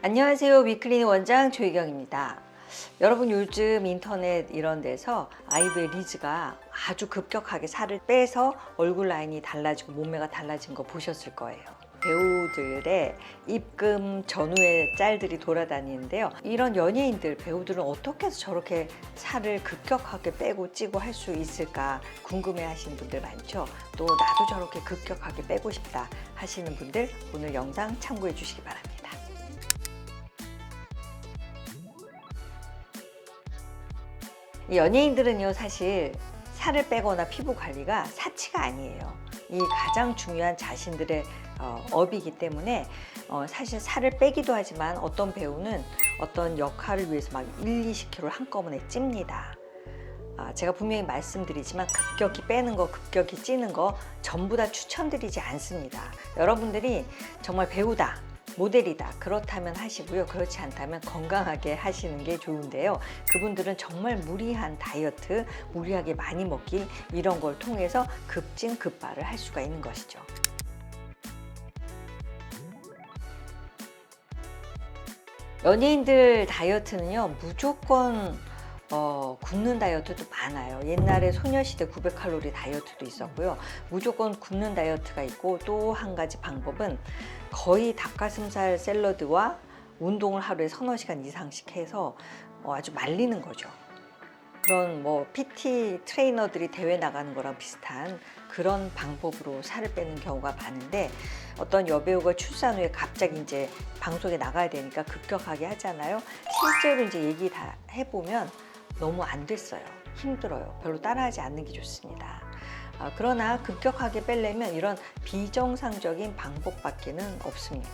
안녕하세요. 위클리니 원장 조희경입니다. 여러분 요즘 인터넷 이런 데서 아이브의 리즈가 아주 급격하게 살을 빼서 얼굴 라인이 달라지고 몸매가 달라진 거 보셨을 거예요. 배우들의 입금 전후의 짤들이 돌아다니는데요. 이런 연예인들, 배우들은 어떻게 해서 저렇게 살을 급격하게 빼고 찌고 할 수 있을까 궁금해 하시는 분들 많죠. 또 나도 저렇게 급격하게 빼고 싶다 하시는 분들 오늘 영상 참고해 주시기 바랍니다. 연예인들은요, 사실 살을 빼거나 피부 관리가 사치가 아니에요. 이 가장 중요한 자신들의 업이기 때문에 사실 살을 빼기도 하지만 어떤 배우는 어떤 역할을 위해서 막 1, 20kg를 한꺼번에 찝니다. 제가 분명히 말씀드리지만 급격히 빼는 거, 급격히 찌는 거 전부 다 추천드리지 않습니다. 여러분들이 정말 배우다, 모델이다 그렇다면 하시고요, 그렇지 않다면 건강하게 하시는 게 좋은데요. 그분들은 정말 무리한 다이어트, 무리하게 많이 먹기 이런 걸 통해서 급진 급발을 할 수가 있는 것이죠. 연예인들 다이어트는요, 무조건 굶는 다이어트도 많아요. 옛날에 소녀시대 900칼로리 다이어트도 있었고요. 무조건 굶는 다이어트가 있고, 또 한 가지 방법은 거의 닭가슴살 샐러드와 운동을 하루에 서너 시간 이상씩 해서 아주 말리는 거죠. 그런 PT 트레이너들이 대회 나가는 거랑 비슷한 그런 방법으로 살을 빼는 경우가 많은데, 어떤 여배우가 출산 후에 갑자기 이제 방송에 나가야 되니까 급격하게 하잖아요. 실제로 이제 얘기 다 해보면 너무 안 됐어요. 힘들어요. 별로 따라하지 않는 게 좋습니다. 그러나 급격하게 빼려면 이런 비정상적인 방법밖에는 없습니다.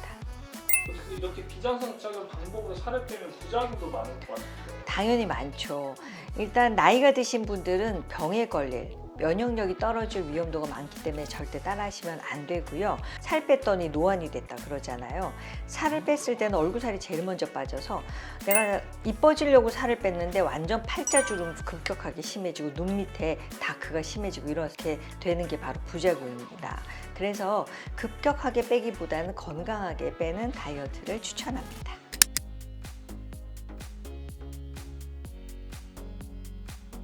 이렇게 비정상적인 방법으로 살을 빼면 부작용도 많을 것 같아요. 당연히 많죠. 일단 나이가 드신 분들은 병에 걸릴, 면역력이 떨어질 위험도가 많기 때문에 절대 따라하시면 안 되고요. 살 뺐더니 노안이 됐다 그러잖아요. 살을 뺐을 때는 얼굴살이 제일 먼저 빠져서 내가 이뻐지려고 살을 뺐는데 완전 팔자주름 급격하게 심해지고 눈 밑에 다크가 심해지고 이렇게 되는 게 바로 부작용입니다. 그래서 급격하게 빼기보다는 건강하게 빼는 다이어트를 추천합니다.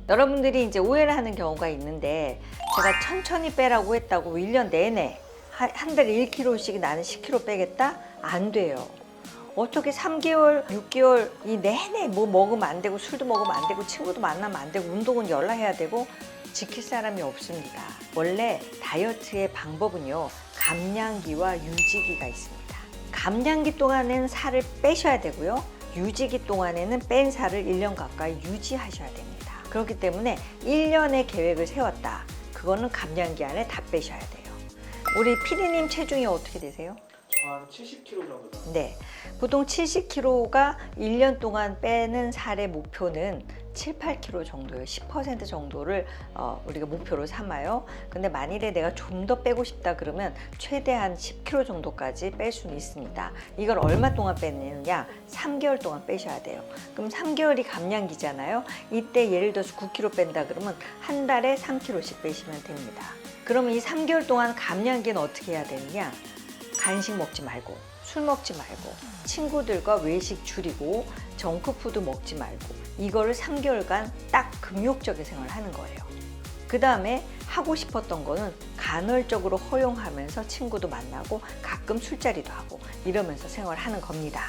여러분들이 이제 오해를 하는 경우가 있는데, 제가 천천히 빼라고 했다고 1년 내내 한 달에 1kg씩 나는 10kg 빼겠다? 안 돼요. 어떻게 3개월, 6개월 이 내내 뭐 먹으면 안 되고, 술도 먹으면 안 되고, 친구도 만나면 안 되고, 운동은 열나해야 되고, 지킬 사람이 없습니다. 원래 다이어트의 방법은요, 감량기와 유지기가 있습니다. 감량기 동안에는 살을 빼셔야 되고요, 유지기 동안에는 뺀 살을 1년 가까이 유지하셔야 됩니다. 그렇기 때문에 1년의 계획을 세웠다. 그거는 감량기 안에 다 빼셔야 돼요. 우리 피디님 체중이 어떻게 되세요? 저 한 70kg 정도 나요. 네, 보통 70kg가 1년 동안 빼는 살의 목표는 7, 8kg 정도예요. 10% 정도를 우리가 목표로 삼아요. 근데 만일에 내가 좀 더 빼고 싶다 그러면 최대한 10kg 정도까지 뺄 수는 있습니다. 이걸 얼마 동안 빼느냐? 3개월 동안 빼셔야 돼요. 그럼 3개월이 감량기잖아요. 이때 예를 들어서 9kg 뺀다 그러면 한 달에 3kg씩 빼시면 됩니다. 그러면 이 3개월 동안 감량기는 어떻게 해야 되느냐? 간식 먹지 말고, 술 먹지 말고, 친구들과 외식 줄이고, 정크푸드 먹지 말고, 이거를 3개월간 딱 금욕적인 생활을 하는 거예요. 그 다음에 하고 싶었던 거는 간헐적으로 허용하면서 친구도 만나고 가끔 술자리도 하고 이러면서 생활하는 겁니다.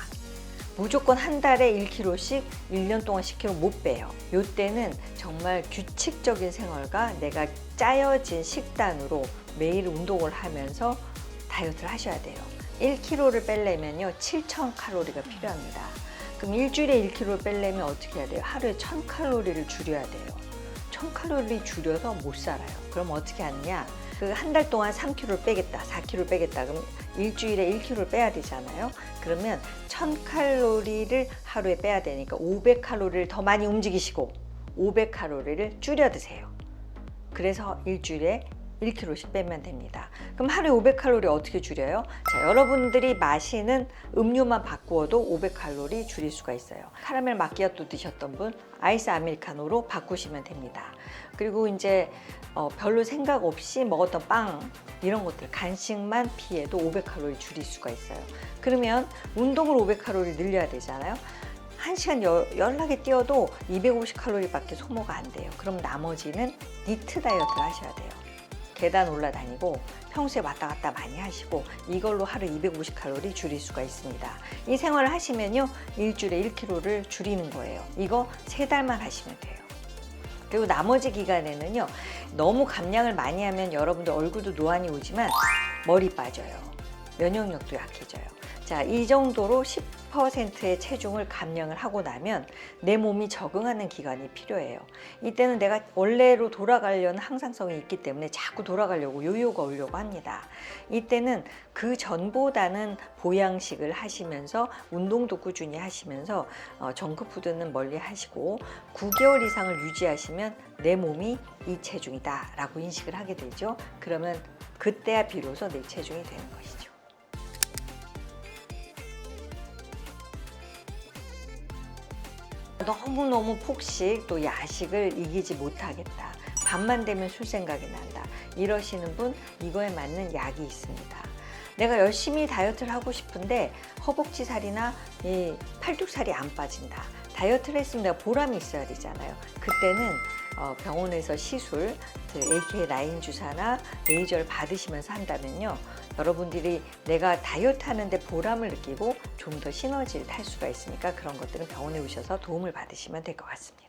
무조건 한 달에 1kg씩 1년 동안 10kg 못 빼요. 이때는 정말 규칙적인 생활과 내가 짜여진 식단으로 매일 운동을 하면서 다이어트를 하셔야 돼요. 1kg를 빼려면요 7,000칼로리가 필요합니다. 그럼 일주일에 1kg를 빼려면 어떻게 해야 돼요? 하루에 1,000칼로리를 줄여야 돼요. 1,000칼로리 줄여서 못 살아요. 그럼 어떻게 하느냐? 그 한 달 동안 3kg를 빼겠다, 4kg를 빼겠다. 그럼 일주일에 1kg를 빼야 되잖아요. 그러면 1,000칼로리를 하루에 빼야 되니까 500칼로리를 더 많이 움직이시고 500칼로리를 줄여 드세요. 그래서 일주일에 1kg씩 빼면 됩니다. 그럼 하루에 500칼로리 어떻게 줄여요? 자, 여러분들이 마시는 음료만 바꾸어도 500칼로리 줄일 수가 있어요. 카라멜 마키아토 드셨던 분 아이스 아메리카노로 바꾸시면 됩니다. 그리고 이제 별로 생각 없이 먹었던 빵 이런 것들 간식만 피해도 500칼로리 줄일 수가 있어요. 그러면 운동을 500칼로리 늘려야 되잖아요. 1시간 연락에 뛰어도 250칼로리밖에 소모가 안 돼요. 그럼 나머지는 니트 다이어트를 하셔야 돼요. 계단 올라다니고 평소에 왔다 갔다 많이 하시고 이걸로 하루 250칼로리 줄일 수가 있습니다. 이 생활을 하시면요, 일주일에 1kg를 줄이는 거예요. 이거 3달만 하시면 돼요. 그리고 나머지 기간에는요, 너무 감량을 많이 하면 여러분들 얼굴도 노안이 오지만 머리 빠져요. 면역력도 약해져요. 자, 이 정도로 10%의 체중을 감량을 하고 나면 내 몸이 적응하는 기간이 필요해요. 이때는 내가 원래로 돌아가려는 항상성이 있기 때문에 자꾸 돌아가려고 요요가 오려고 합니다. 이때는 그 전보다는 보양식을 하시면서 운동도 꾸준히 하시면서 정크푸드는 멀리 하시고 9개월 이상을 유지하시면 내 몸이 이 체중이다 라고 인식을 하게 되죠. 그러면 그때야 비로소 내 체중이 되는 것이죠. 너무너무 폭식 또 야식을 이기지 못하겠다. 밤만 되면 술 생각이 난다. 이러시는 분 이거에 맞는 약이 있습니다. 내가 열심히 다이어트를 하고 싶은데 허벅지 살이나 이 팔뚝살이 안 빠진다. 다이어트를 했으면 내가 보람이 있어야 되잖아요. 그때는 병원에서 시술, AK 라인 주사나 레이저를 받으시면서 한다면요, 여러분들이 내가 다이어트 하는데 보람을 느끼고 좀 더 시너지를 탈 수가 있으니까 그런 것들은 병원에 오셔서 도움을 받으시면 될 것 같습니다.